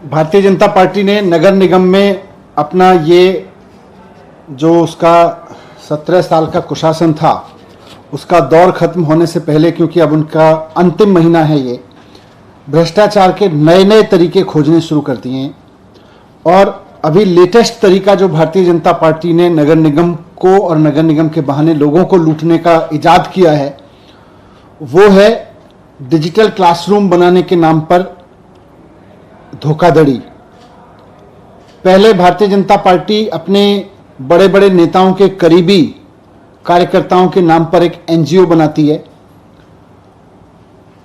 Bharatiya Janata party ने नगर निगम में अपना ये जो उसका 17 साल का कुशासन था उसका दौर खत्म होने से पहले, क्योंकि अब उनका अंतिम महीना है, ये भ्रष्टाचार के नए नए तरीके खोजने शुरू कर दिए हैं। और अभी लेटेस्ट तरीका जो भारतीय जनता पार्टी ने नगर निगम को और नगर निगम के बहाने लोगों को लूटने का इजाद किया है वो है डिजिटल क्लासरूम बनाने के नाम पर धोखाधड़ी। पहले भारतीय जनता पार्टी अपने बड़े बड़े नेताओं के करीबी कार्यकर्ताओं के नाम पर एक एनजीओ बनाती है।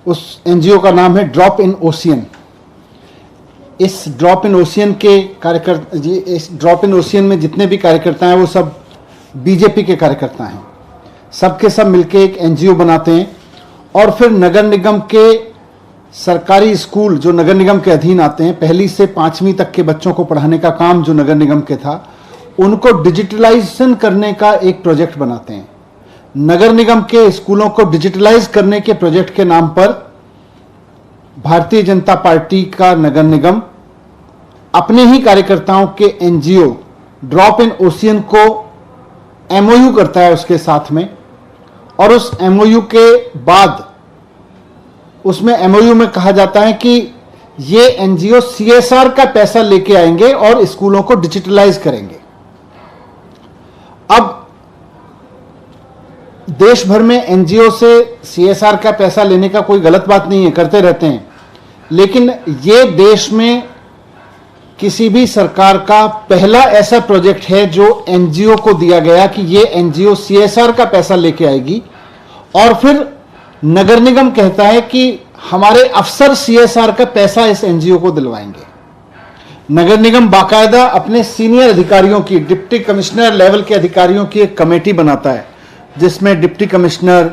उस एनजीओ का नाम है ड्रॉप इन ओशियन। इस ड्रॉप इन ओशियन के इस ड्रॉप इन ओशियन में जितने भी कार्यकर्ता हैं वो सब बीजेपी के कार्यकर्ता हैं। सबके सब मिलके एक एनजीओ बनाते हैं और फिर नगर निगम के सरकारी स्कूल जो नगर निगम के अधीन आते हैं, पहली से 5वीं तक के बच्चों को पढ़ाने का काम जो नगर निगम के था, उनको डिजिटलाइजेशन करने का एक प्रोजेक्ट बनाते हैं। नगर निगम के स्कूलों को डिजिटलाइज करने के प्रोजेक्ट के नाम पर भारतीय जनता पार्टी का नगर निगम अपने ही कार्यकर्ताओं के एनजीओ ड्रॉप इन ओशियन को एमओयू करता है उसके साथ में। और उस एमओयू के बाद उसमें एमओयू में कहा जाता है कि ये एनजीओ सीएसआर का पैसा लेके आएंगे और स्कूलों को डिजिटलाइज करेंगे। अब देश भर में एनजीओ से सीएसआर का पैसा लेने का कोई गलत बात नहीं है, करते रहते हैं, लेकिन ये देश में किसी भी सरकार का पहला ऐसा प्रोजेक्ट है जो एनजीओ को दिया गया कि ये एनजीओ सीएसआर का पैसा लेके आएगी और फिर नगर निगम कहता है कि हमारे अफसर सीएसआर का पैसा इस एनजीओ को दिलवाएंगे। नगर निगम बाकायदा अपने सीनियर अधिकारियों की, डिप्टी कमिश्नर लेवल के अधिकारियों की एक कमेटी बनाता है जिसमें deputy commissioner,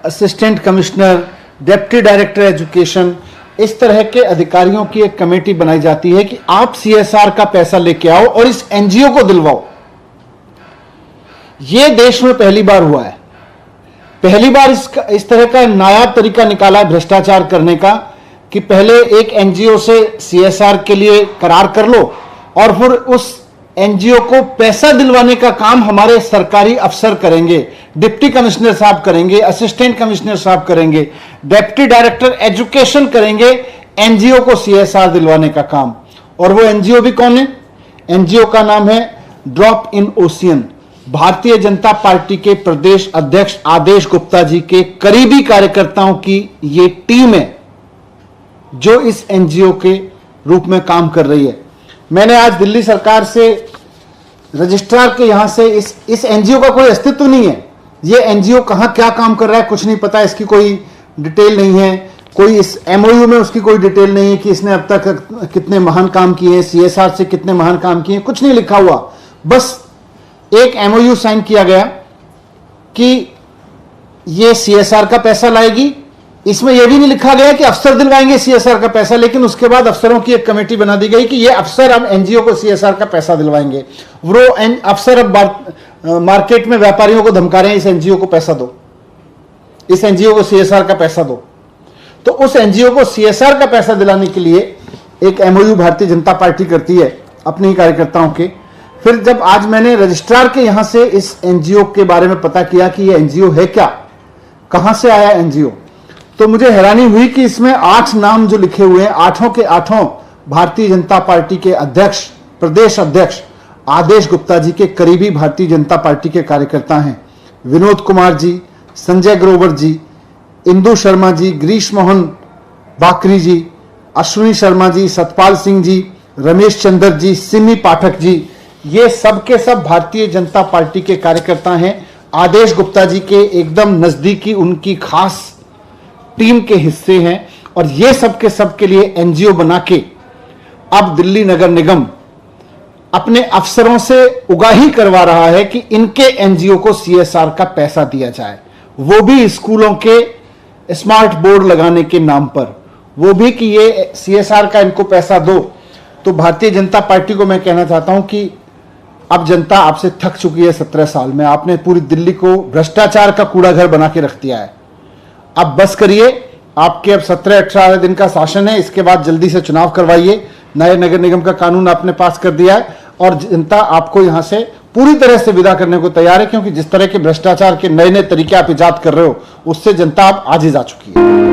assistant commissioner, deputy director education, इस तरह के अधिकारियों की एक कमेटी बनाई जाती है कि आप सीएसआर का पैसा लेके आओ और इस एनजीओ को दिलवाओ। यह देश में पहली बार हुआ है। पहली बार इस तरह का नायाब तरीका निकाला है भ्रष्टाचार करने का कि पहले एक एनजीओ से सीएसआर के लिए करार कर लो और फिर उस एनजीओ को पैसा दिलवाने का काम हमारे सरकारी अफसर करेंगे, डिप्टी कमिश्नर साहब करेंगे, असिस्टेंट कमिश्नर साहब करेंगे, डिप्टी डायरेक्टर एजुकेशन करेंगे एनजीओ को सीएसआर दिलवाने का काम। और वो एनजीओ भी कौन है? एनजीओ का नाम है drop in ocean. Bharatiya Janata party के प्रदेश अध्यक्ष आदेश गुप्ता जी के करीबी कार्यकर्ताओं की ये टीम है जो इस एनजीओ के रूप में काम कर रही है। मैंने आज दिल्ली सरकार से, रजिस्ट्रार के यहां से इस एनजीओ का कोई अस्तित्व नहीं है, ये एनजीओ कहां क्या काम कर रहा है कुछ नहीं पता, इसकी कोई डिटेल नहीं है, कोई इस एमओयू में उसकी कोई डिटेल नहीं है कि इसने अब तक कितने महान काम किए हैं, सीएसआर से कितने महान काम किए हैं, कुछ नहीं लिखा हुआ। बस एक एमओयू साइन किया गया कि ये सीएसआर का पैसा लाएगी। इसमें यह भी नहीं लिखा गया कि अफसर दिलवाएंगे सीएसआर का पैसा, लेकिन उसके बाद अफसरों की एक कमेटी बना दी गई कि ये अफसर अब एनजीओ को सीएसआर का पैसा दिलवाएंगे। वो अफसर अब मार्केट में व्यापारियों को धमका रहे हैं, इस एनजीओ को पैसा दो, इस एनजीओ को सीएसआर का पैसा दो। तो उस एनजीओ को सीएसआर का पैसा दिलाने के लिए एक एमओयू भारतीय जनता पार्टी करती है अपने ही कार्यकर्ताओं के। फिर जब आज मैंने रजिस्ट्रार के यहां से इस एनजीओ के बारे में पता किया कि ये एनजीओ है क्या, कहां से आया एनजीओ, तो मुझे हैरानी हुई कि इसमें 8 नाम जो लिखे हुए हैं, 8 के 8 भारतीय जनता पार्टी के अध्यक्ष, प्रदेश अध्यक्ष आदेश गुप्ता जी के करीबी भारतीय जनता पार्टी के कार्यकर्ता हैं। विनोद कुमार जी, संजय ग्रोवर जी, इंदु शर्मा जी, गिरीश मोहन बाकरी जी, अश्विनी शर्मा जी, सतपाल सिंह जी, रमेश चंद्र जी, सिमी पाठक जी, ये सब के सब भारतीय जनता पार्टी के कार्यकर्ता हैं। आदेश गुप्ता जी के एकदम नजदीकी, उनकी खास टीम के हिस्से हैं। और ये सब के सब के लिए एनजीओ बना के अब दिल्ली नगर निगम अपने अफसरों से उगाही करवा रहा है कि इनके एनजीओ को सीएसआर का पैसा दिया जाए, वो भी स्कूलों के स्मार्ट बोर्ड लगाने के नाम पर, वो भी कि ये सीएसआर का इनको पैसा दो। तो भारतीय जनता पार्टी को मैं कहना चाहता हूं कि अब जनता आपसे थक चुकी है। 17 साल में आपने पूरी दिल्ली को भ्रष्टाचार का कूड़ा घर बना के रख दिया है। अब बस करिए, आपके अब 17-18 दिन का शासन है, इसके बाद जल्दी से चुनाव करवाइए। नए नगर निगम का कानून आपने पास कर दिया है और जनता आपको यहां से पूरी तरह से विदा करने को तैयार है, क्योंकि जिस तरह के भ्रष्टाचार के नए नए तरीके आप इजाद कर रहे हो उससे जनता अब आजिज आ चुकी है।